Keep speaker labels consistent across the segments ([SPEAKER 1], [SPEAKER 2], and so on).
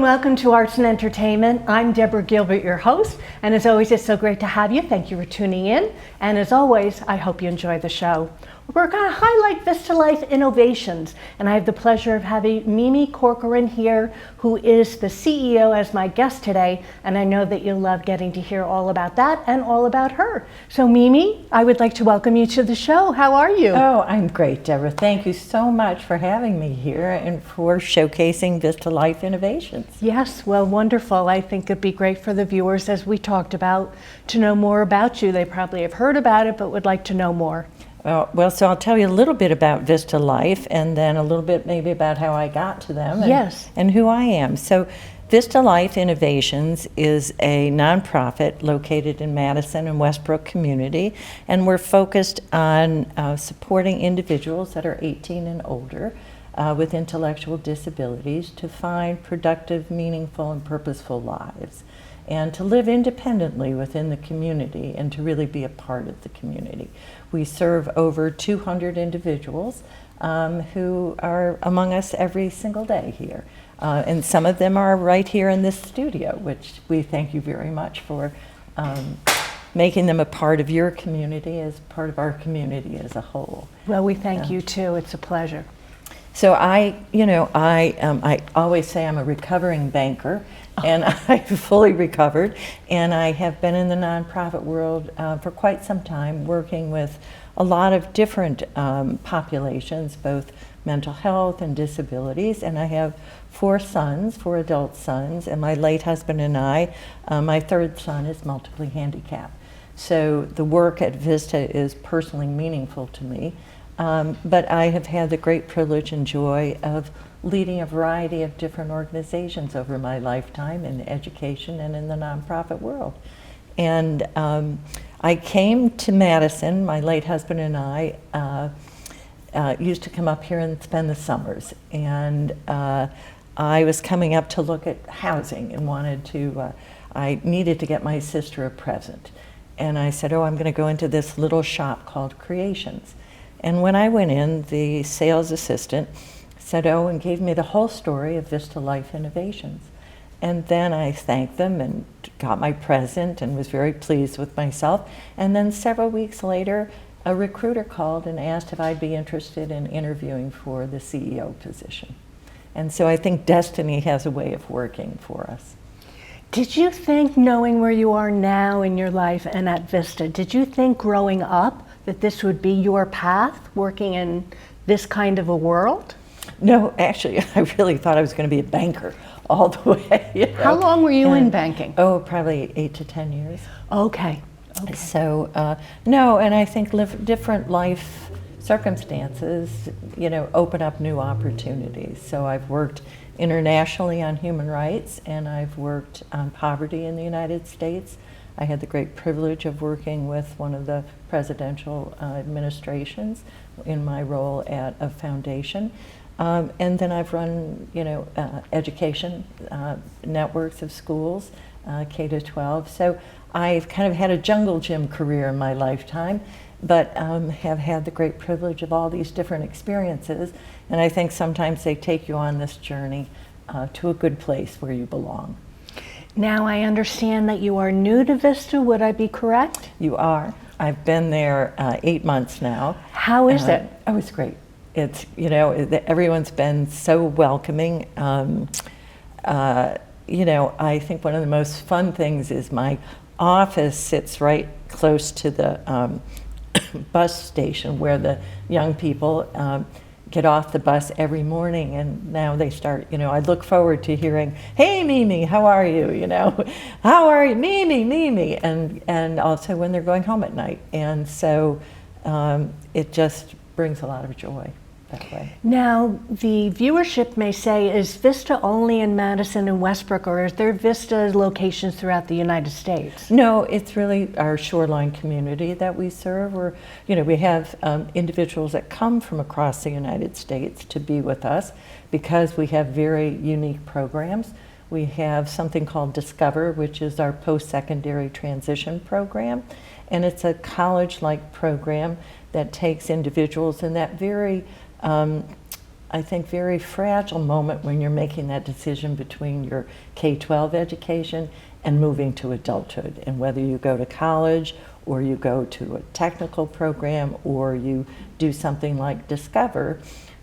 [SPEAKER 1] welcome to Arts and Entertainment. I'm Deborah Gilbert, your host, and as always, it's so great to have you. Thank you for tuning in, and as always, I hope you enjoy the show. We're going to highlight Vista Life innovations, and I have the pleasure of having Mimi Corcoran here, who is the CEO, as my guest today, and I know that you'll love getting to hear all about that and all about her. So Mimi, I would like to welcome you to the show. How are you?
[SPEAKER 2] Oh, I'm great, Deborah. Thank you so much for having me here and for showcasing Vista Life innovations.
[SPEAKER 1] Yes, well, wonderful. I think it'd be great for the viewers, as we talked about, to know more about you. They probably have heard about it, but would like to know more.
[SPEAKER 2] Well, so I'll tell you a little bit about Vista Life and then a little bit maybe about how I got to them and who I am. So Vista Life Innovations is a nonprofit located in Madison and Westbrook community, and we're focused on supporting individuals that are 18 and older with intellectual disabilities to find productive, meaningful, and purposeful lives, and to live independently within the community and to really be a part of the community. We serve over 200 individuals who are among us every single day here. And some of them are right here in this studio, which we thank you very much for making them a part of your community as part of our community as a whole.
[SPEAKER 1] Well, we thank you too. It's a pleasure.
[SPEAKER 2] So I always say I'm a recovering banker, and I've fully recovered, and I have been in the nonprofit world for quite some time, working with a lot of different populations, both mental health and disabilities, and I have 4 sons, 4 adult sons, and my late husband and I, my 3rd son is multiply handicapped. So the work at Vista is personally meaningful to me. But I have had the great privilege and joy of leading a variety of different organizations over my lifetime in education and in the nonprofit world. And I came to Madison, my late husband and I used to come up here and spend the summers. And I was coming up to look at housing and wanted to, I needed to get my sister a present. And I said, oh, I'm going to go into this little shop called Creations. And when I went in, the sales assistant said, oh, and gave me the whole story of Vista Life Innovations. And then I thanked them and got my present and was very pleased with myself. And then several weeks later, a recruiter called and asked if I'd be interested in interviewing for the CEO position. And so I think destiny has a way of working for us.
[SPEAKER 1] Did you think, knowing where you are now in your life and at Vista, did you think growing up that this would be your path, working in this kind of a world?
[SPEAKER 2] No, actually, I really thought I was going to be a banker all the way. You know?
[SPEAKER 1] How long were you in banking?
[SPEAKER 2] Oh, probably 8 to 10 years.
[SPEAKER 1] Okay.
[SPEAKER 2] So, no, and I think different life circumstances, open up new opportunities. So I've worked internationally on human rights, and I've worked on poverty in the United States. I had the great privilege of working with one of the presidential administrations in my role at a foundation. And then I've run, education networks of schools, K to 12. So I've kind of had a jungle gym career in my lifetime, but have had the great privilege of all these different experiences. And I think sometimes they take you on this journey to a good place where you belong.
[SPEAKER 1] Now I understand that you are new to Vista, would I be correct?
[SPEAKER 2] You are. I've been there 8 months now.
[SPEAKER 1] How is it?
[SPEAKER 2] Oh, it's great. It's, everyone's been so welcoming. I think one of the most fun things is my office sits right close to the bus station where the young people get off the bus every morning, and now they start, I look forward to hearing, hey Mimi, how are you, how are you, Mimi, and also when they're going home at night. And so it just brings a lot of joy that way.
[SPEAKER 1] Now, the viewership may say, is Vista only in Madison and Westbrook, or is there Vista locations throughout the United States?
[SPEAKER 2] No, it's really our shoreline community that we serve. We have individuals that come from across the United States to be with us because we have very unique programs. We have something called Discover, which is our post-secondary transition program, and it's a college-like program that takes individuals in that very I think, very fragile moment when you're making that decision between your K-12 education and moving to adulthood, and whether you go to college or you go to a technical program or you do something like Discover,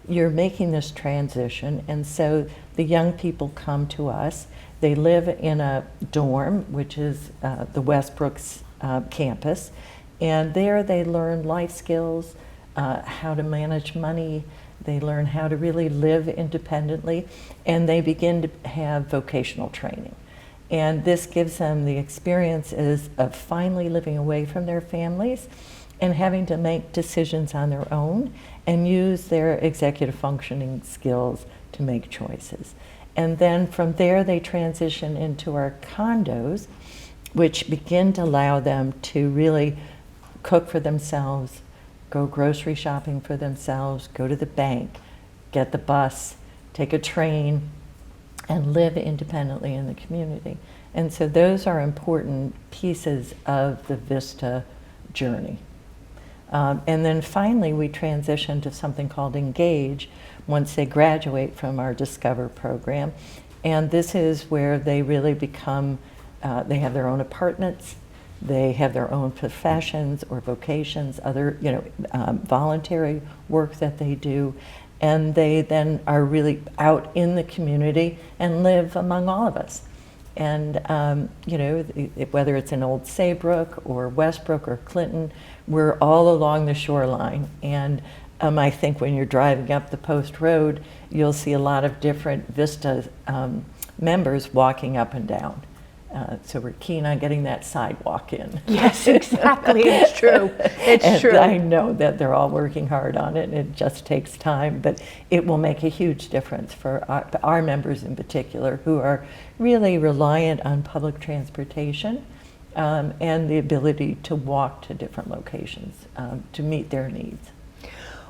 [SPEAKER 2] you're making this transition. And so the young people come to us. They live in a dorm, which is the Westbrook's campus, and there they learn life skills, how to manage money. They learn how to really live independently, and they begin to have vocational training. And this gives them the experiences of finally living away from their families and having to make decisions on their own and use their executive functioning skills to make choices. And then from there they transition into our condos, which begin to allow them to really cook for themselves, go grocery shopping for themselves, go to the bank, get the bus, take a train, and live independently in the community. And so those are important pieces of the Vista journey. And then finally we transition to something called Engage once they graduate from our Discover program. And this is where they really become, they have their own apartments, they have their own professions or vocations, other voluntary work that they do, and they then are really out in the community and live among all of us. And whether it's in Old Saybrook or Westbrook or Clinton, we're all along the shoreline. And I think when you're driving up the Post Road, you'll see a lot of different Vista members walking up and down. So we're keen on getting that sidewalk in.
[SPEAKER 1] Yes, exactly. It's true. It's true.
[SPEAKER 2] I know that they're all working hard on it, and it just takes time, but it will make a huge difference for our members in particular, who are really reliant on public transportation and the ability to walk to different locations to meet their needs.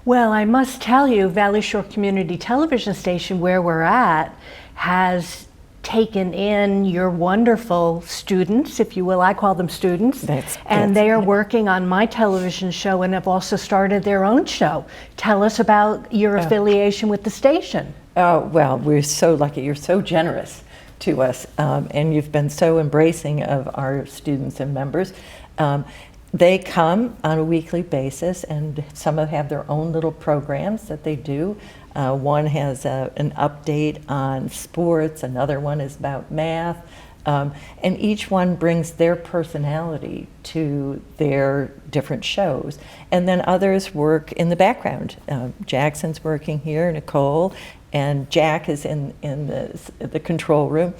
[SPEAKER 1] Well, I must tell you, Valley Shore Community Television Station, where we're at, has taken in your wonderful students, if you will. I call them students. And they are working on my television show and have also started their own show. Tell us about your affiliation with the station.
[SPEAKER 2] Oh, well, we're so lucky. You're so generous to us, and you've been so embracing of our students and members. They come on a weekly basis, and some have their own little programs that they do. One has an update on sports, another one is about math, and each one brings their personality to their different shows. And then others work in the background. Jackson's working here, Nicole, and Jack is in the control room.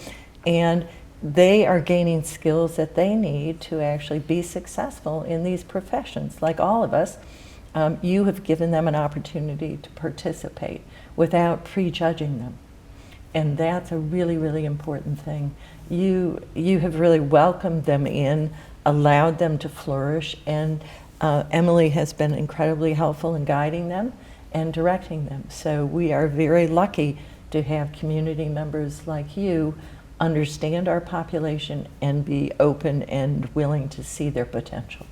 [SPEAKER 2] And they are gaining skills that they need to actually be successful in these professions. Like all of us, you have given them an opportunity to participate without prejudging them. And that's a really, really important thing. You have really welcomed them in, allowed them to flourish, and Emily has been incredibly helpful in guiding them and directing them. So we are very lucky to have community members like you understand our population and be open and willing to see their potential.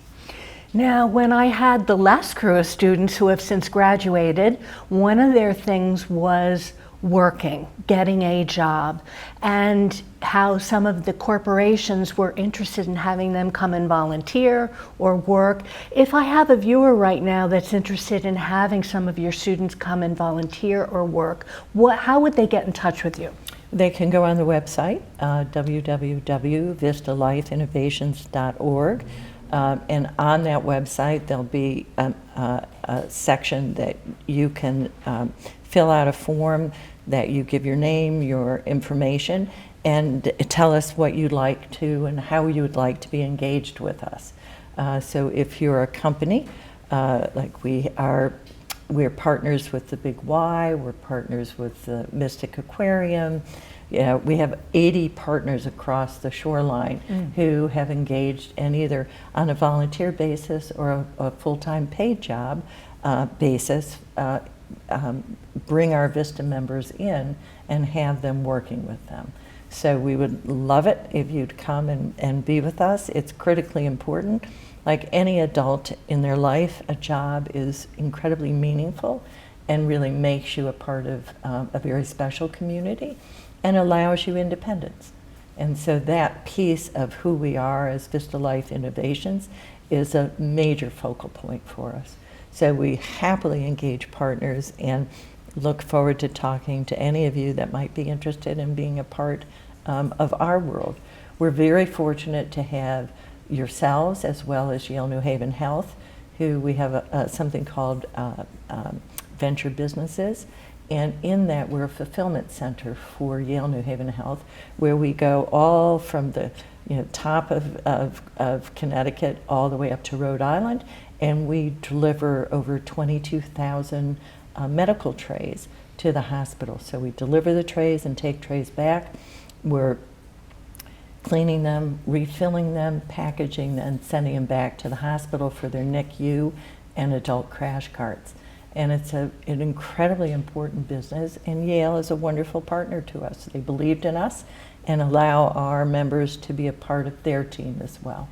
[SPEAKER 1] Now, when I had the last crew of students who have since graduated, one of their things was working, getting a job, and how some of the corporations were interested in having them come and volunteer or work. If I have a viewer right now that's interested in having some of your students come and volunteer or work, how would they get in touch with you?
[SPEAKER 2] They can go on the website, www.vistalifeinnovations.org. And on that website, there'll be a section that you can fill out a form that you give your name, your information, and tell us what you'd like to and how you would like to be engaged with us. So if you're a company, like we're partners with the Big Y, we're partners with the Mystic Aquarium. Yeah, we have 80 partners across the shoreline who have engaged and either on a volunteer basis or a full-time paid job basis bring our Vista members in and have them working with them. So we would love it if you'd come and be with us. It's critically important. Like any adult in their life, a job is incredibly meaningful, and really makes you a part of a very special community and allows you independence. And so that piece of who we are as Vista Life Innovations is a major focal point for us. So we happily engage partners and look forward to talking to any of you that might be interested in being a part of our world. We're very fortunate to have yourselves as well as Yale New Haven Health, who we have something called Venture Businesses. And in that, we're a fulfillment center for Yale New Haven Health, where we go all from the top of Connecticut all the way up to Rhode Island, and we deliver over 22,000 medical trays to the hospital. So we deliver the trays and take trays back. We're cleaning them, refilling them, packaging them, sending them back to the hospital for their NICU and adult crash carts. And it's an incredibly important business, and Yale is a wonderful partner to us. They believed in us and allow our members to be a part of their team as well.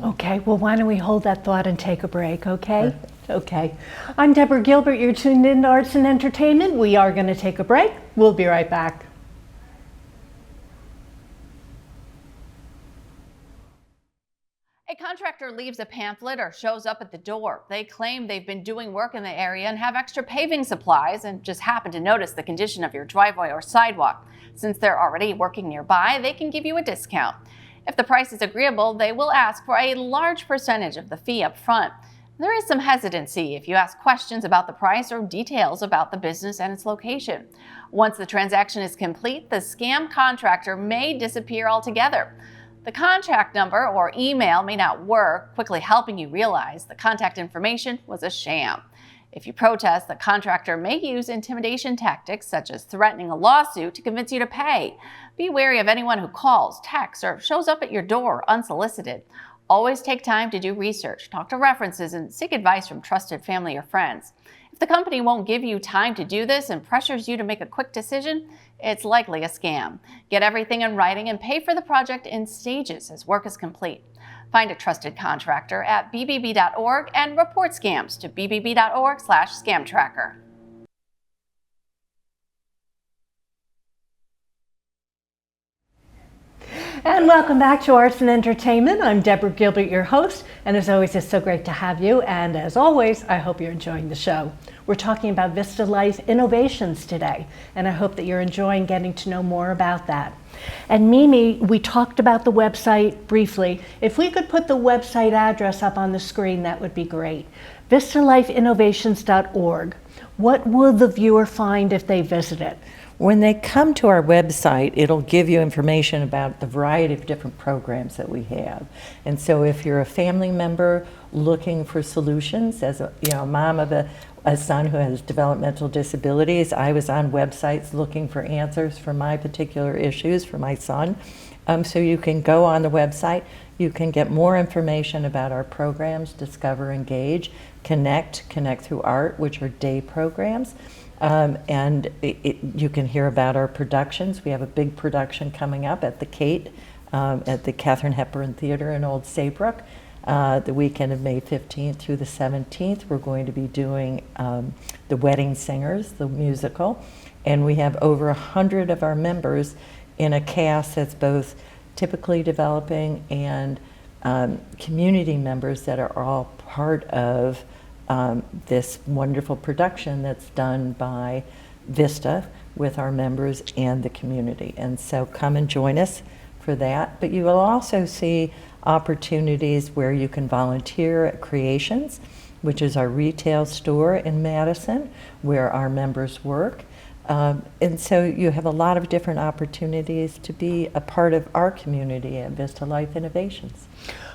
[SPEAKER 1] Okay, well, why don't we hold that thought and take a break, okay?
[SPEAKER 2] Perfect.
[SPEAKER 1] Okay. I'm Deborah Gilbert. You're tuned in to Arts and Entertainment. We are going to take a break. We'll be right back.
[SPEAKER 3] A contractor leaves a pamphlet or shows up at the door. They claim they've been doing work in the area and have extra paving supplies and just happen to notice the condition of your driveway or sidewalk. Since they're already working nearby, they can give you a discount. If the price is agreeable, they will ask for a large percentage of the fee up front. There is some hesitancy if you ask questions about the price or details about the business and its location. Once the transaction is complete, the scam contractor may disappear altogether. The contact number or email may not work, quickly helping you realize the contact information was a sham. If you protest, the contractor may use intimidation tactics such as threatening a lawsuit to convince you to pay. Be wary of anyone who calls, texts, or shows up at your door unsolicited. Always take time to do research, talk to references, and seek advice from trusted family or friends. If the company won't give you time to do this and pressures you to make a quick decision, it's likely a scam. Get everything in writing and pay for the project in stages as work is complete. Find a trusted contractor at bbb.org and report scams to bbb.org/scamtracker.
[SPEAKER 1] And welcome back to Arts and Entertainment. I'm Deborah Gilbert, your host, and as always, it's so great to have you. And as always, I hope you're enjoying the show. We're talking about Vista Life Innovations today, and I hope that you're enjoying getting to know more about that. And Mimi, we talked about the website briefly. If we could put the website address up on the screen, that would be great. VistaLifeInnovations.org. What will the viewer find if they visit it?
[SPEAKER 2] When they come to our website, it'll give you information about the variety of different programs that we have. And so if you're a family member looking for solutions, as a mom of a son who has developmental disabilities, I was on websites looking for answers for my particular issues for my son. So you can go on the website, you can get more information about our programs, Discover, Engage, Connect through Art, which are day programs. And you can hear about our productions. We have a big production coming up at the Kate, at the Katharine Hepburn Theater in Old Saybrook. The weekend of May 15th through the 17th, we're going to be doing The Wedding Singers, the musical. And we have over 100 of our members in a cast that's both typically developing and community members that are all part of this wonderful production that's done by Vista with our members and the community. And so come and join us for that. But you will also see opportunities where you can volunteer at Creations, which is our retail store in Madison, where our members work. And so you have a lot of different opportunities to be a part of our community at Vista Life Innovations.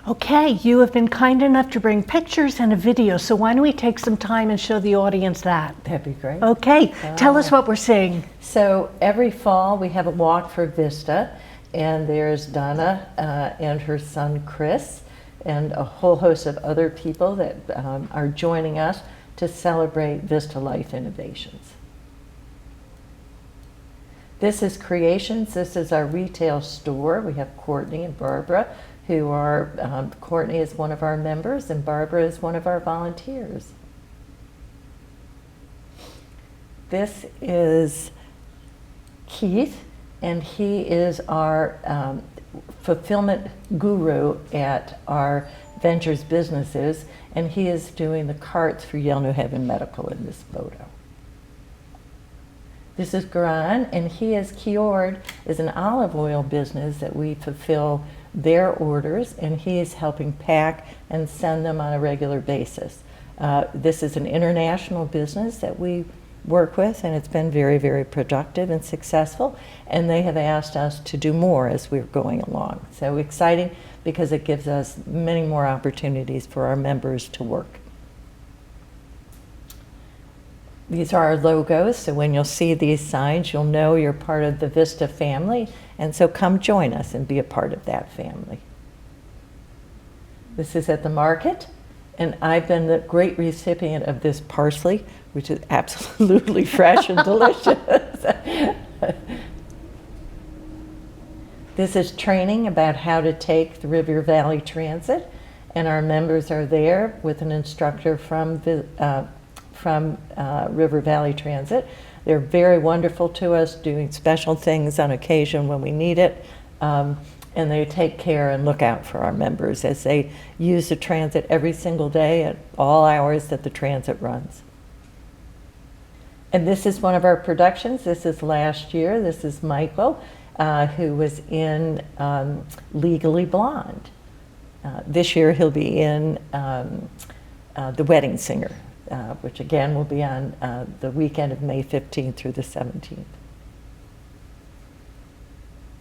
[SPEAKER 1] Okay, you have been kind enough to bring pictures and a video, so why don't we take some time and show the audience that?
[SPEAKER 2] That'd be great.
[SPEAKER 1] Okay, tell us what we're seeing.
[SPEAKER 2] So every fall we have a walk for Vista, and there's Donna and her son Chris, and a whole host of other people that are joining us to celebrate Vista Life Innovations. This is Creations. This is our retail store. We have Courtney and Barbara, who are, Courtney is one of our members and Barbara is one of our volunteers. This is Keith, and he is our fulfillment guru at our Ventures businesses, and he is doing the carts for Yale New Haven Medical in this photo. This is Garan, and he is Kiord, is an olive oil business that we fulfill their orders, and he is helping pack and send them on a regular basis. This is an international business that we work with, and it's been very, very productive and successful, and they have asked us to do more as we're going along. So exciting, because it gives us many more opportunities for our members to work. These are our logos, so when you'll see these signs, you'll know you're part of the Vista family, and so come join us and be a part of that family. This is at the market, and I've been the great recipient of this parsley, which is absolutely fresh and delicious. This is training about how to take the River Valley Transit, and our members are there with an instructor from River Valley Transit. They're very wonderful to us, doing special things on occasion when we need it, and they take care and look out for our members as they use the transit every single day at all hours that the transit runs. And this is one of our productions. This is last year. This is Michael, who was in Legally Blonde. This year he'll be in The Wedding Singer, which again will be on the weekend of May 15th through the 17th.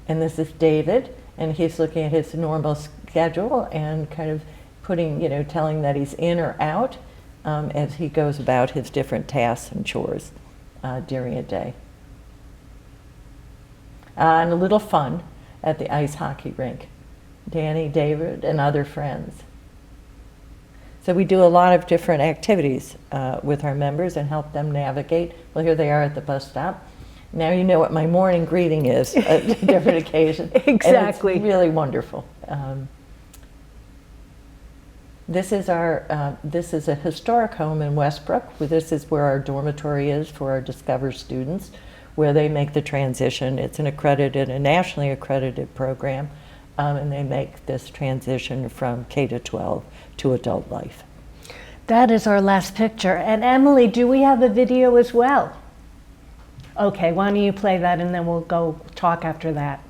[SPEAKER 2] And this is David, and he's looking at his normal schedule and kind of putting, telling that he's in or out as he goes about his different tasks and chores during a day. And a little fun at the ice hockey rink. Danny, David, and other friends. So we do a lot of different activities with our members and help them navigate. Well, here they are at the bus stop. Now you know what my morning greeting is at different occasions.
[SPEAKER 1] Exactly.
[SPEAKER 2] And it's really wonderful. This is a historic home in Westbrook. This is where our dormitory is for our Discover students, where they make the transition. It's a nationally accredited program, and they make this transition from K to 12 to adult life.
[SPEAKER 1] That is our last picture. And Emily, do we have a video as well? Okay, why don't you play that and then we'll go talk after that.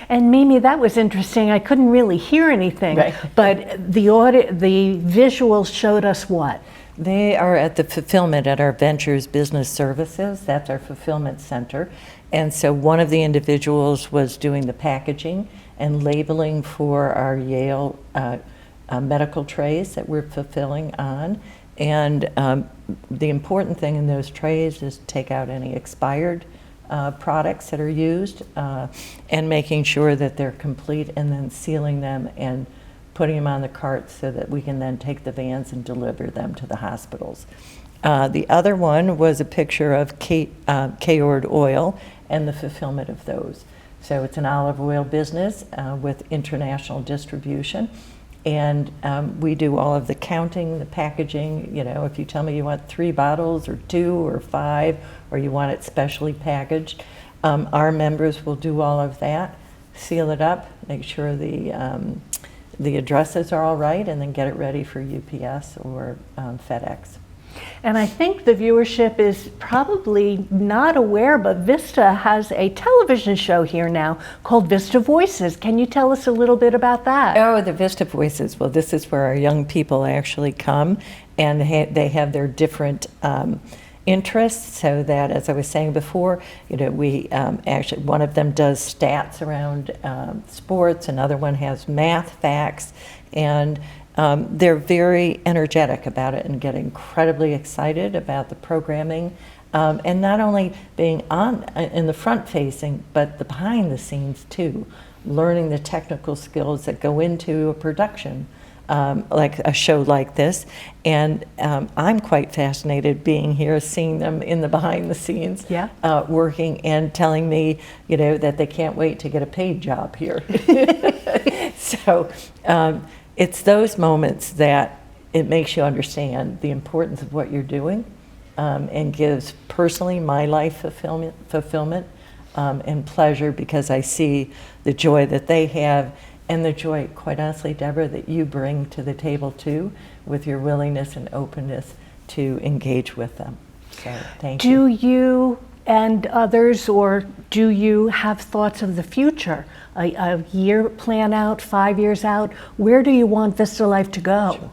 [SPEAKER 1] And Mimi, that was interesting. I couldn't really hear anything,
[SPEAKER 2] right.
[SPEAKER 1] But the visuals showed us what?
[SPEAKER 2] They are at the fulfillment at our Ventures Business Services. That's our fulfillment center. And so one of the individuals was doing the packaging and labeling for our Yale medical trays that we're fulfilling on. And the important thing in those trays is to take out any expired products that are used and making sure that they're complete, and then sealing them and putting them on the carts so that we can then take the vans and deliver them to the hospitals. The other one was a picture of Kiord oil and the fulfillment of those. So it's an olive oil business with international distribution. And we do all of the counting, the packaging. If you tell me you want 3 bottles or 2 or 5, or you want it specially packaged, our members will do all of that, seal it up, make sure the addresses are all right, and then get it ready for UPS or FedEx.
[SPEAKER 1] And I think the viewership is probably not aware, but Vista has a television show here now called Vista Voices. Can you tell us a little bit about that?
[SPEAKER 2] Oh, the Vista Voices. Well, this is where our young people actually come, and they have their different interests, so that, as I was saying before, we actually, one of them does stats around sports, another one has math facts, and they're very energetic about it and get incredibly excited about the programming. And not only being in the front facing, but the behind the scenes too, learning the technical skills that go into a production, like a show like this. And I'm quite fascinated being here, seeing them in the behind the scenes, working and telling me, that they can't wait to get a paid job here. So it's those moments that it makes you understand the importance of what you're doing. And gives personally my life fulfillment and pleasure, because I see the joy that they have and the joy, quite honestly, Deborah, that you bring to the table too, with your willingness and openness to engage with them. So thank you.
[SPEAKER 1] Do you and others, or do you have thoughts of the future? A year plan out, 5 years out? Where do you want Vista Life to go?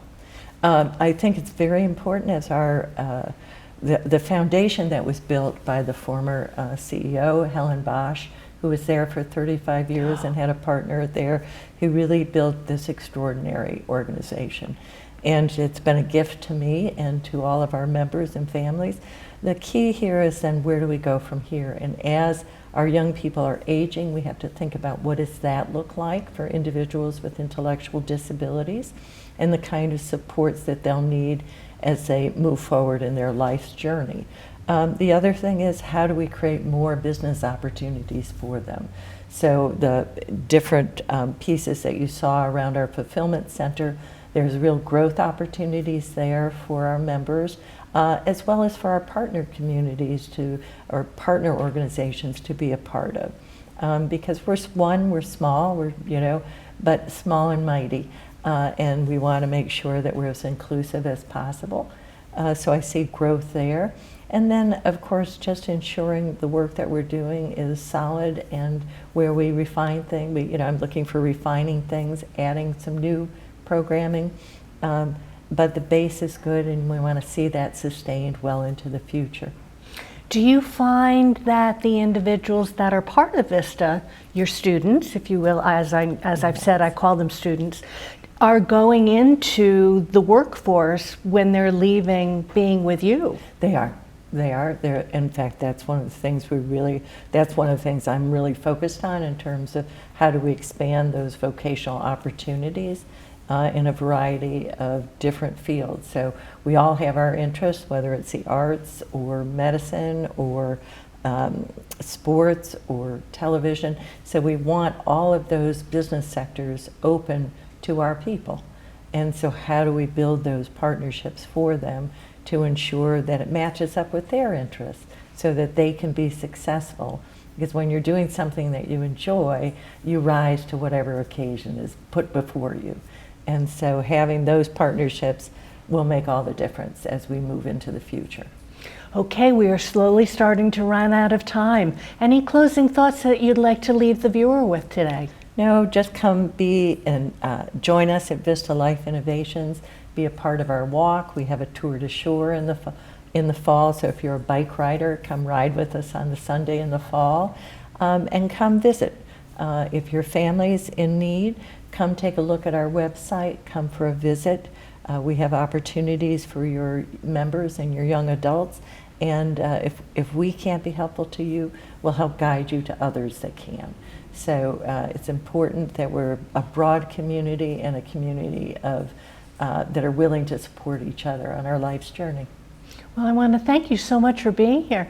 [SPEAKER 2] Sure. I think it's very important as our the foundation that was built by the former CEO, Helen Bosch, who was there for 35 years and had a partner there who really built this extraordinary organization. And it's been a gift to me and to all of our members and families. The key here is then, where do we go from here? And as our young people are aging, we have to think about what does that look like for individuals with intellectual disabilities and the kind of supports that they'll need as they move forward in their life's journey. The other thing is, how do we create more business opportunities for them? So the different pieces that you saw around our fulfillment center, there's real growth opportunities there for our members, as well as for our partner communities or partner organizations to be a part of. Because we're small, but small and mighty. And we want to make sure that we're as inclusive as possible. So I see growth there. And then, of course, just ensuring the work that we're doing is solid, and where we refine things. I'm looking for refining things, adding some new programming. But the base is good, and we want to see that sustained well into the future.
[SPEAKER 1] Do you find that the individuals that are part of Vista, your students, if you will, as I've said, I call them students, are going into the workforce when they're leaving being with you?
[SPEAKER 2] They are. In fact, that's one of the things I'm really focused on in terms of how do we expand those vocational opportunities in a variety of different fields. So we all have our interests, whether it's the arts or medicine or sports or television. So we want all of those business sectors open to our people. And so how do we build those partnerships for them to ensure that it matches up with their interests so that they can be successful? Because when you're doing something that you enjoy, you rise to whatever occasion is put before you. And so having those partnerships will make all the difference as we move into the future.
[SPEAKER 1] Okay, we are slowly starting to run out of time. Any closing thoughts that you'd like to leave the viewer with today?
[SPEAKER 2] No, just come join us at Vista Life Innovations, be a part of our walk. We have a tour to shore in the fall, so if you're a bike rider, come ride with us on the Sunday in the fall, and come visit. If your family's in need, come take a look at our website, come for a visit. We have opportunities for your members and your young adults, and if we can't be helpful to you, we'll help guide you to others that can. So it's important that we're a broad community and a community of that are willing to support each other on our life's journey.
[SPEAKER 1] Well, I want to thank you so much for being here.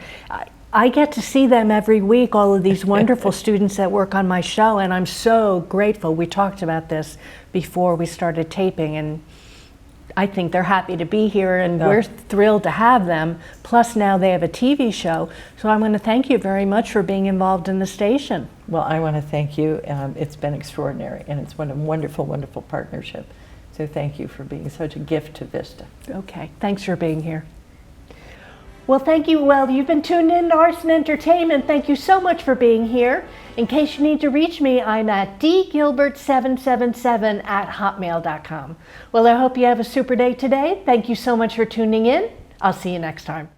[SPEAKER 1] I get to see them every week, all of these wonderful students that work on my show, and I'm so grateful. We talked about this before we started taping, and I think they're happy to be here, and we're thrilled to have them. Plus now they have a TV show. So I want to thank you very much for being involved in the station.
[SPEAKER 2] Well, I want to thank you. It's been extraordinary, and it's been a wonderful, wonderful partnership. So thank you for being such a gift to Vista.
[SPEAKER 1] Okay, thanks for being here. Well, thank you. Well, you've been tuned in to Arts and Entertainment. Thank you so much for being here. In case you need to reach me, I'm at dgilbert777@hotmail.com. Well, I hope you have a super day today. Thank you so much for tuning in. I'll see you next time.